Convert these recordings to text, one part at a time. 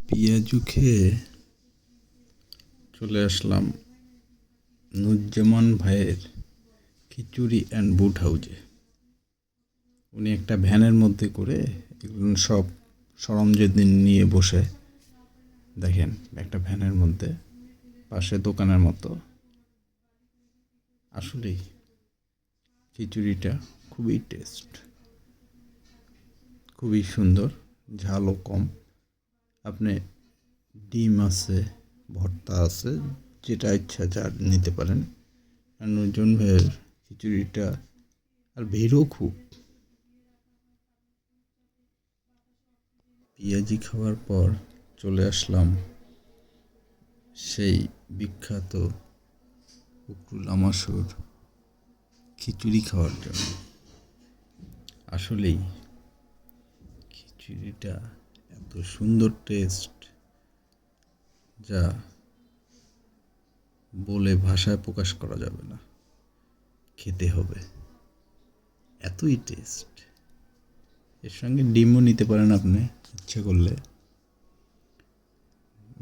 পেঁয়াজু খেয়ে চলে আসলাম নুরজামান ভাইয়ের খিচুড়ি অ্যান্ড বুট হাউজে। উনি একটা ভ্যানের মধ্যে করে এগুলো সব সরঞ্জাম নিয়ে বসে, দেখেন একটা ভ্যানের মধ্যে, পাশে দোকানের মতো। আসলেই খিচুড়িটা খুবই টেস্ট, খুবই সুন্দর, ঝালও কম। আপনি ডিম আছে, ভর্তা আছে, যেটা ইচ্ছা যার নিতে পারেন। আর নুরজামান ভাইয়ের খিচুড়িটা আর ভিড়ও খুব। পেঁয়াজি খাওয়ার পর চলে আসলাম সেই বিখ্যাত উকরুল আমাসুর খিচুড়ি খাওয়ার জন্য। আসলেই খিচুড়িটা এত সুন্দর টেস্ট, যা বলে ভাষায় প্রকাশ করা যাবে না। খেতে হবে, এতই টেস্ট। এর সঙ্গে ডিমও নিতে পারেন আপনি ইচ্ছে করলে।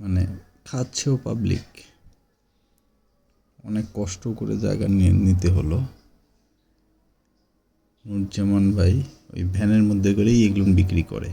মানে খাচ্ছেও পাবলিক, অনেক কষ্ট করে জায়গা নিতে হলো। নুরজামান ভাই ওই ভ্যানের মধ্যে করেই এগুলো বিক্রি করে।